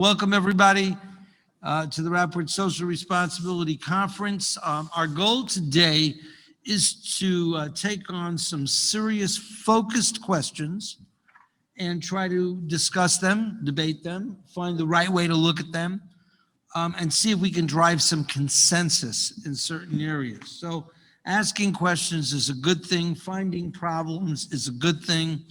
Welcome, everybody, to the Rapport Social Responsibility Conference. Our goal today is to take on some serious, focused questions and try to discuss them, debate them, find the right way to look at them, and see if we can drive some consensus in certain areas. So asking questions is a good thing. Finding problems is a good thing.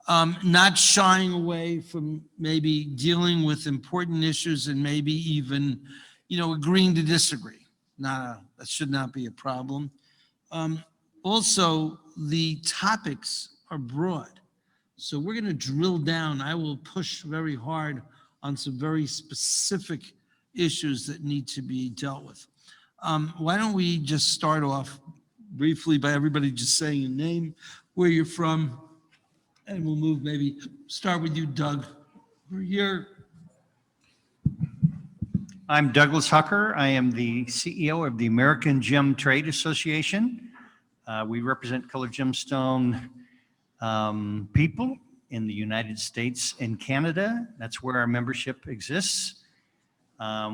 Not shying away from maybe dealing with important issues and maybe even, agreeing to disagree. That should not be a problem. Also, the topics are broad. So we're going to drill down. I will push very hard on some very specific issues that need to be dealt with. Why don't we just start off briefly by everybody just saying your name, where you're from, and we'll move, maybe start with you, Doug. We're here. I'm Douglas Hucker. I am the CEO of the American Gem Trade Association. We represent colored gemstone people in the United States and Canada. That's where our membership exists.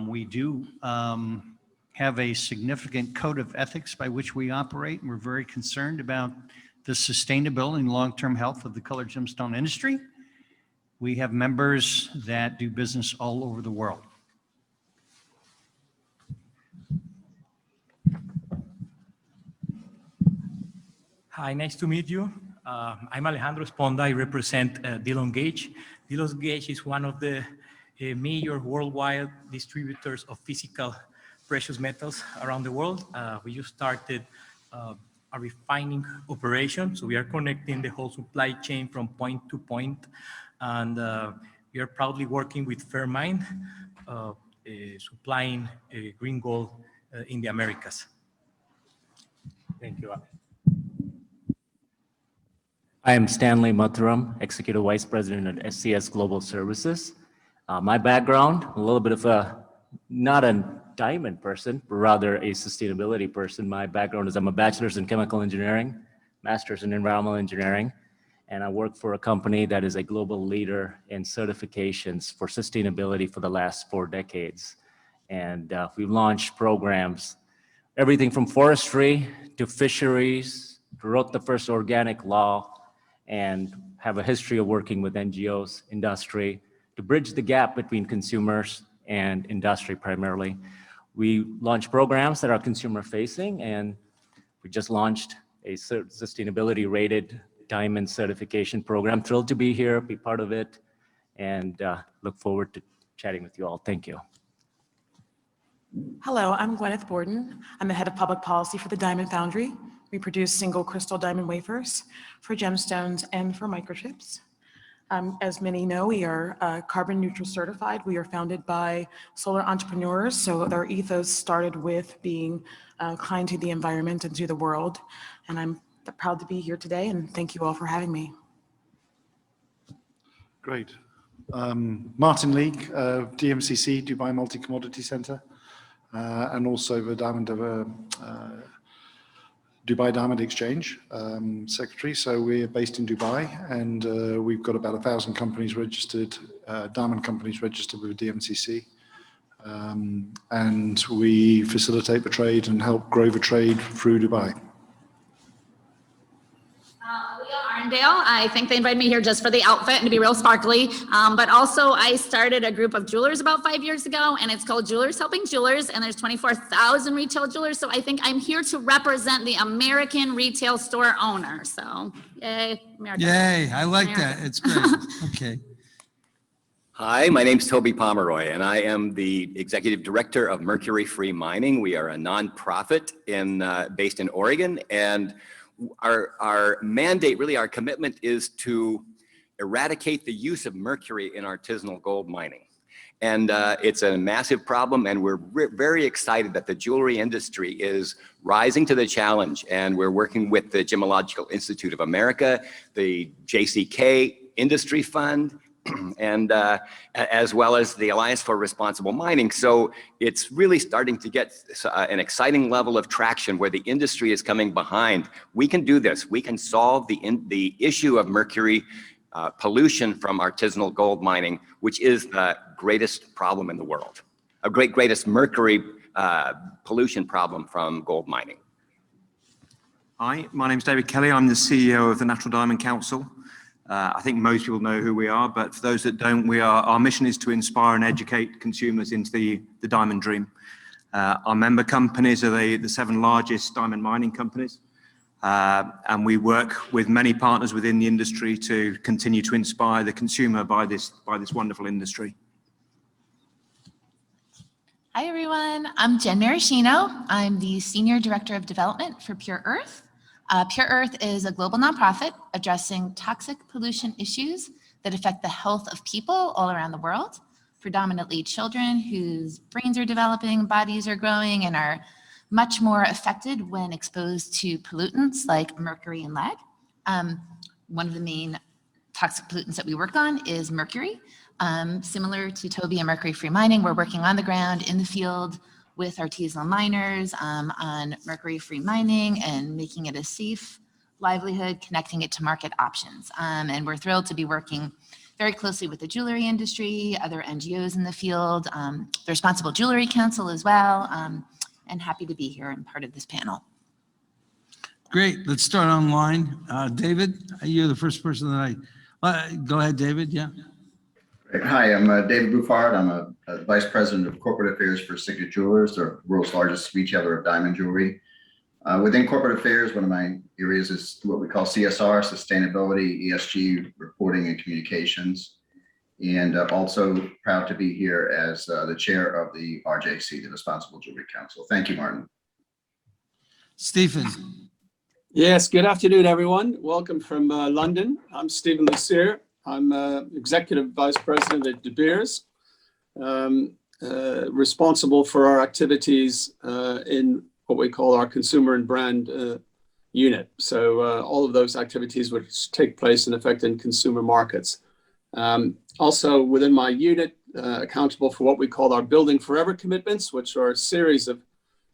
We do have a significant code of ethics by which we operate, and we're very concerned about the sustainability and long-term health of the colored gemstone industry. We have members that do business all over the world. Hi, nice to meet you. I'm Alejandro Esponda. I represent Dillon Gage. Dillon Gage is one of the major worldwide distributors of physical precious metals around the world. We just started a refining operation. So we are connecting the whole supply chain from point to point. And we are proudly working with Fairmine, supplying green gold in the Americas. Thank you. I am Stanley Mataram, Executive Vice President at SCS Global Services. My background, a little bit of not a diamond person, but rather a sustainability person. My background is I'm a bachelor's in chemical engineering, master's in environmental engineering, and I work for a company that is a global leader in certifications for sustainability for the last 4 decades. And we've launched programs, everything from forestry to fisheries, wrote the first organic law, and have a history of working with NGOs, industry, to bridge the gap between consumers and industry primarily. We launch programs that are consumer facing, and we just launched a sustainability rated diamond certification program. Thrilled to be here, be part of it, and look forward to chatting with you all. Thank you. Hello, I'm Gwyneth Borden. I'm the head of public policy for the Diamond Foundry. We produce single crystal diamond wafers for gemstones and for microchips. As many know, we are carbon neutral certified. We are founded by solar entrepreneurs. So our ethos started with being kind to the environment and to the world. And I'm proud to be here today, and thank you all for having me. Great. Martin League, DMCC, Dubai Multi-Commodity Center, and also the Dubai Diamond Exchange Secretary. So we're based in Dubai, and we've got about 1,000 companies registered, diamond companies registered with DMCC. And we facilitate the trade and help grow the trade through Dubai. Arndale. I think they invited me here just for the outfit and to be real sparkly. But also I started a group of jewelers about 5 years ago, and it's called Jewelers Helping Jewelers, and there's 24,000 retail jewelers. So I think I'm here to represent the American retail store owner. So yay, America. Yay, I like America. That. It's great. Okay. Hi, my name's Toby Pomeroy, and I am the Executive Director of Mercury Free Mining. We are a nonprofit based in Oregon, and our mandate, really our commitment, is to eradicate the use of mercury in artisanal gold mining. And it's a massive problem, and we're very excited that the jewelry industry is rising to the challenge, and we're working with the Gemological Institute of America, the JCK Industry Fund, and as well as the Alliance for Responsible Mining. So it's really starting to get an exciting level of traction where the industry is coming behind. We can do this. We can solve the issue of mercury pollution from artisanal gold mining, which is the greatest problem in the world, greatest mercury pollution problem from gold mining. Hi, my name is David Kelly. I'm the CEO of the Natural Diamond Council. I think most people know who we are, but for those that don't, our mission is to inspire and educate consumers into the diamond dream. Our member companies are the 7 largest diamond mining companies, and we work with many partners within the industry to continue to inspire the consumer by this wonderful industry. Hi, everyone. I'm Jen Maraschino. I'm the Senior Director of Development for Pure Earth. Pure Earth is a global nonprofit addressing toxic pollution issues that affect the health of people all around the world, predominantly children whose brains are developing, bodies are growing, and are much more affected when exposed to pollutants like mercury and lead. One of the main toxic pollutants that we work on is mercury. Similar to Toby and mercury-free mining, we're working on the ground in the field with artisanal miners on mercury-free mining and making it a safe livelihood, connecting it to market options. And we're thrilled to be working very closely with the jewelry industry, other NGOs in the field, the Responsible Jewelry Council as well, and happy to be here and part of this panel. Great. Let's start online. David, you're the first person that go ahead, David. Yeah. Hi, I'm David Buffard. I'm a Vice President of Corporate Affairs for Signet Jewelers, the world's largest retailer of diamond jewelry. Within corporate affairs, one of my areas is what we call CSR, sustainability, ESG, reporting and communications. And I'm also proud to be here as the chair of the RJC, the Responsible Jewelry Council. Thank you, Martin. Stephen. Yes, good afternoon, everyone. Welcome from London. I'm Stephen Lucier. I'm Executive Vice President at De Beers, responsible for our activities in what we call our consumer and brand unit. So all of those activities which take place in effect in consumer markets. Also within my unit, accountable for what we call our Building Forever commitments, which are a series of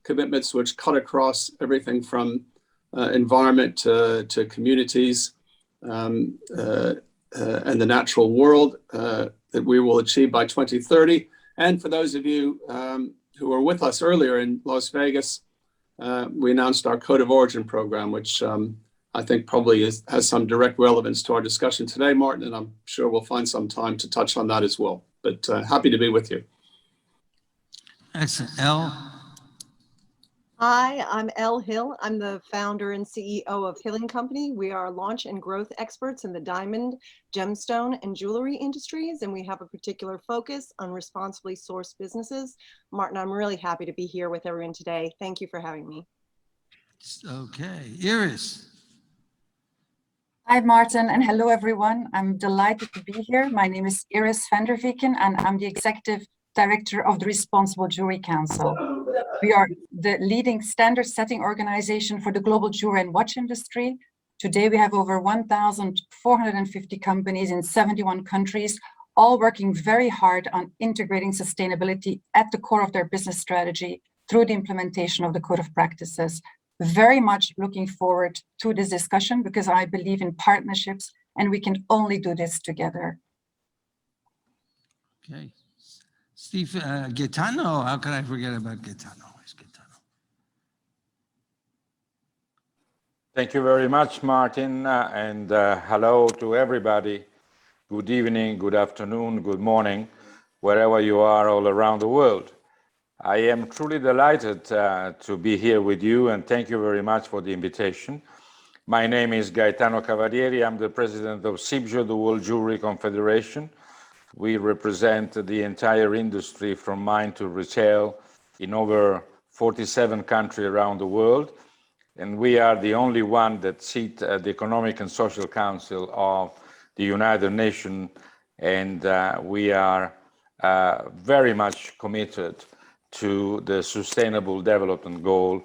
commitments which cut across everything from environment to communities, and the natural world that we will achieve by 2030. And for those of you who were with us earlier in Las Vegas, we announced our Code of Origin program, which I think probably has some direct relevance to our discussion today, Martin, and I'm sure we'll find some time to touch on that as well. But happy to be with you. Excellent. Elle? Hi, I'm Elle Hill. I'm the founder and CEO of Hill & Company. We are launch and growth experts in the diamond, gemstone, and jewelry industries, and we have a particular focus on responsibly sourced businesses. Martin, I'm really happy to be here with everyone today. Thank you for having me. Okay. Iris. Hi, Martin, and hello, everyone. I'm delighted to be here. My name is Iris van der Vieken, and I'm the Executive Director of the Responsible Jewelry Council. We are the leading standard-setting organization for the global jewelry and watch industry. Today, we have over 1,450 companies in 71 countries, all working very hard on integrating sustainability at the core of their business strategy through the implementation of the Code of Practices. Very much looking forward to this discussion because I believe in partnerships and we can only do this together. Okay. Steve, Gaetano, how could I forget about Gaetano? Thank you very much, Martin, and hello to everybody. Good evening, good afternoon, good morning, wherever you are all around the world. I am truly delighted to be here with you, and thank you very much for the invitation. My name is Gaetano Cavalieri. I'm the president of Siebel, the World Jewelry Confederation. We represent the entire industry from mine to retail in over 47 countries around the world. And we are the only one that sit at the Economic and Social Council of the United Nations. And we are very much committed to the Sustainable Development Goal.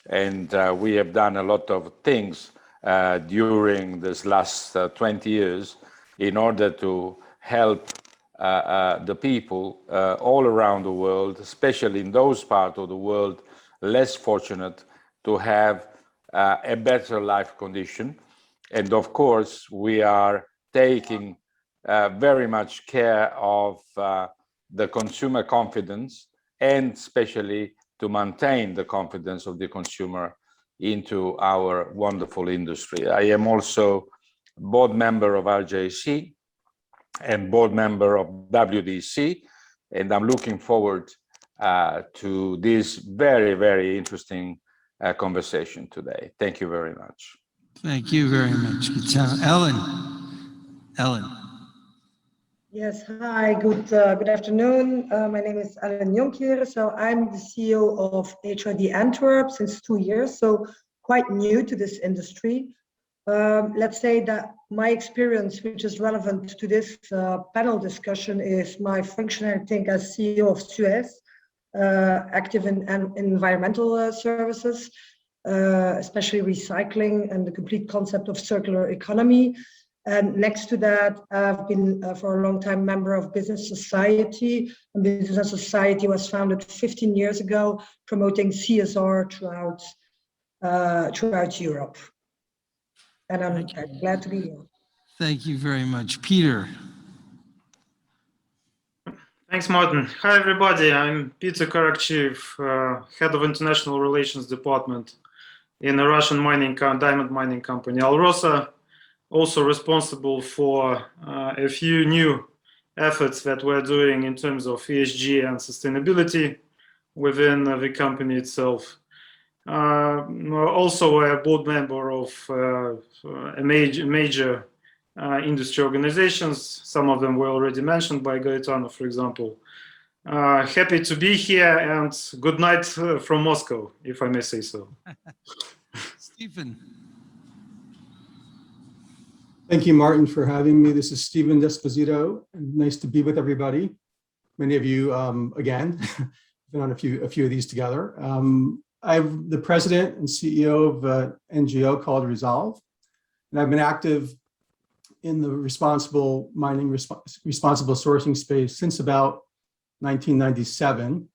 And we have done a lot of things during this last 20 years in order to help the people all around the world, especially in those parts of the world less fortunate, to have a better life condition. And of course, we are taking very much care of the consumer confidence, and especially to maintain the confidence of the consumer into our wonderful industry. I am also board member of RJC and board member of WDC, and I'm looking forward to this very, very interesting conversation today. Thank you very much. Thank you very much. Ellen. Yes, hi, good afternoon. My name is Ellen Jonkheer. So I'm the CEO of HRD Antwerp since 2 years, so quite new to this industry. Let's say that my experience, which is relevant to this panel discussion, is my function, I think, as CEO of Suez, active in environmental services, especially recycling and the complete concept of circular economy. And next to that, I've been for a long time member of Business Society. And Business Society was founded 15 years ago, promoting CSR throughout Europe. And I'm glad to be here. Thank you very much. Peter. Thanks, Martin. Hi, everybody. I'm Peter Karachiev, Head of International Relations Department in a Russian diamond mining company, Alrosa. Also responsible for a few new efforts that we're doing in terms of ESG and sustainability within the company itself. Also a board member of major industry organizations. Some of them were already mentioned by Gaetano, for example. Happy to be here, and good night from Moscow, if I may say so. Stephen. Thank you, Martin, for having me. This is Stephen Desposito, and nice to be with everybody. Many of you, again, been on a few of these together. I'm the president and CEO of an NGO called Resolve, and I've been active in the responsible mining, responsible sourcing space since about 1997.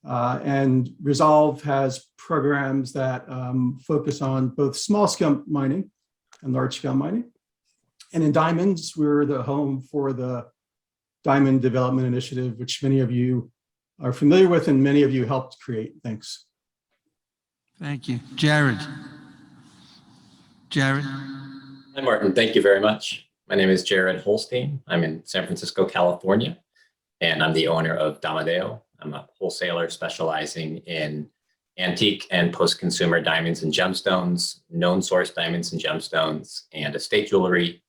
And Resolve has programs that focus on both small-scale mining and large-scale mining. And in diamonds, we're the home for the Diamond Development Initiative, which many of you are familiar with and many of you helped create. Thanks. Thank you. Jared. Hi, Martin. Thank you very much. My name is Jared Holstein. I'm in San Francisco, California, and I'm the owner of Damadeo. I'm a wholesaler specializing in antique and post-consumer diamonds and gemstones, known source diamonds and gemstones, and estate jewelry.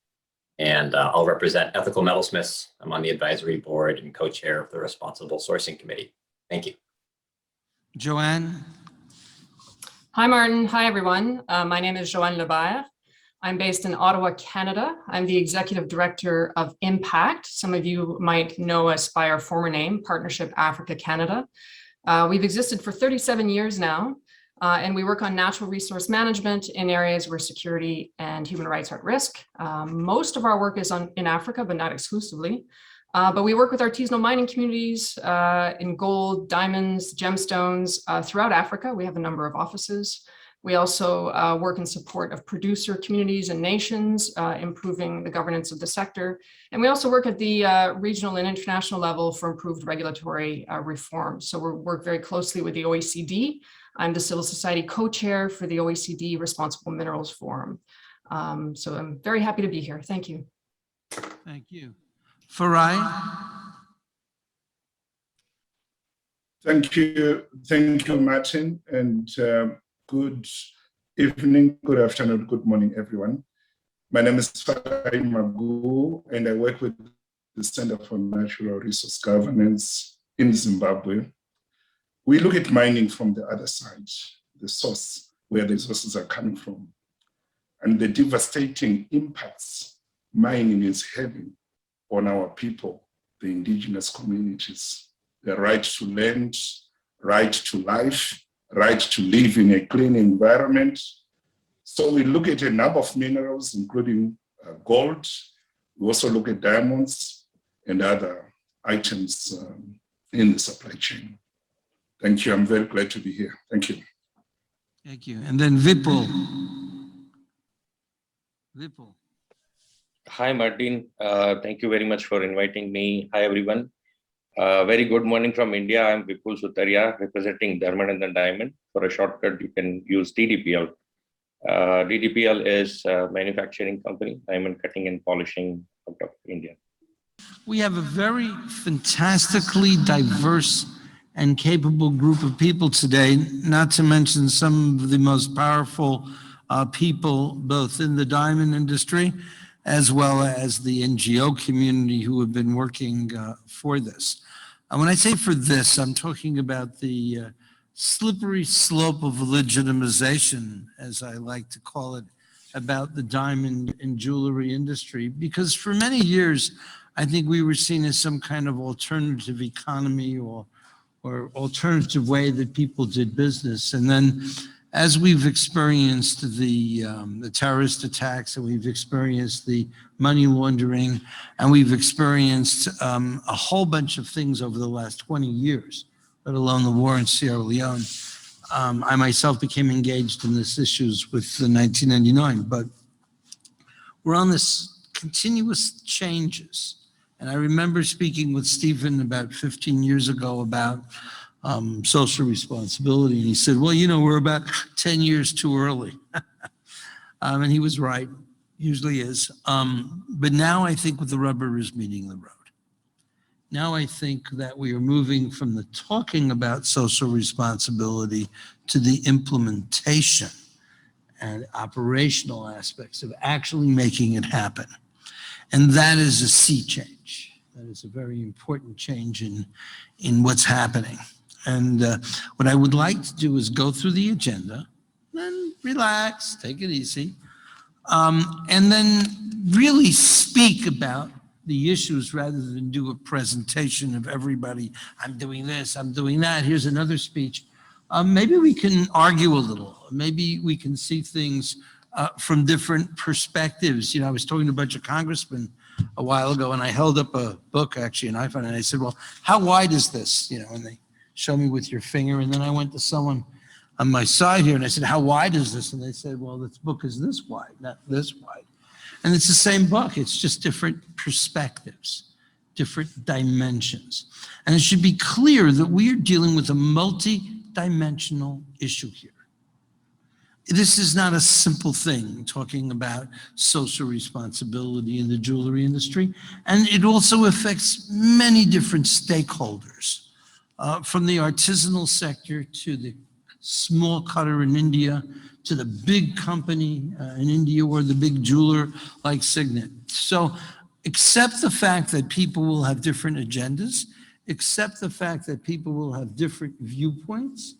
And I'll represent Ethical Metalsmiths. I'm on the advisory board and co-chair of the Responsible Sourcing Committee. Thank you. Joanne. Hi, Martin. Hi, everyone. My name is Joanne Lebaire. I'm based in Ottawa, Canada. I'm the executive director of Impact. Some of you might know us by our former name, Partnership Africa Canada. We've existed for 37 years now, and we work on natural resource management in areas where security and human rights are at risk. Most of our work is in Africa, but not exclusively. But we work with artisanal mining communities in gold, diamonds, gemstones throughout Africa. We have a number of offices. We also work in support of producer communities and nations, improving the governance of the sector. And we also work at the regional and international level for improved regulatory reform. So we work very closely with the OECD. I'm the civil society co-chair for the OECD Responsible Minerals Forum. So I'm very happy to be here. Thank you. Thank you. Farai. Thank you, Martin, and good evening, good afternoon, good morning, everyone. My name is Farai Magu, and I work with the Center for Natural Resource Governance in Zimbabwe. We look at mining from the other side, the source, where the resources are coming from, and the devastating impacts mining is having on our people, the indigenous communities, the right to land, right to life, right to live in a clean environment. So we look at a number of minerals, including gold. We also look at diamonds and other items in the supply chain. Thank you. I'm very glad to be here. Thank you. Thank you. And then Vipul. Hi, Martin. Thank you very much for inviting me. Hi, everyone. Very good morning from India. I'm Vipul Sutaria, representing Diamond and the Diamond. For a shortcut, you can use DDPL. DDPL is a manufacturing company, diamond cutting and polishing out of India. We have a very fantastically diverse and capable group of people today, not to mention some of the most powerful people, both in the diamond industry, as well as the NGO community who have been working for this. And when I say for this, I'm talking about the slippery slope of legitimization, as I like to call it, about the diamond and jewelry industry, because for many years, I think we were seen as some kind of alternative economy or alternative way that people did business. And then as we've experienced the terrorist attacks, and we've experienced the money laundering, and we've experienced a whole bunch of things over the last 20 years, let alone the war in Sierra Leone, I myself became engaged in these issues with the 1999, but we're on this continuous changes. And I remember speaking with Stephen about 15 years ago about social responsibility. And he said, well, you know, we're about 10 years too early. And he was right, usually is. But now I think the rubber is meeting the road. Now I think that we are moving from the talking about social responsibility to the implementation and operational aspects of actually making it happen. And that is a sea change. That is a very important change in what's happening. And what I would like to do is go through the agenda, then relax, take it easy, and then really speak about the issues rather than do a presentation of everybody. I'm doing this, I'm doing that, here's another speech. Maybe we can argue a little. Maybe we can see things from different perspectives. You know, I was talking to a bunch of congressmen a while ago, and I held up a book, actually, an iPhone, and I said, well, how wide is this? You know, and they show me with your finger. And then I went to someone on my side here, and I said, how wide is this? And they said, well, this book is this wide, not this wide. And it's the same book. It's just different perspectives, different dimensions. And it should be clear that we are dealing with a multi-dimensional issue here. This is not a simple thing, talking about social responsibility in the jewelry industry. And it also affects many different stakeholders, from the artisanal sector to the small cutter in India, to the big company in India, or the big jeweler like Signet. So accept the fact that people will have different agendas, accept the fact that people will have different viewpoints,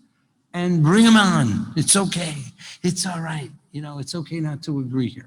and bring them on. It's okay. It's all right. You know, it's okay not to agree here.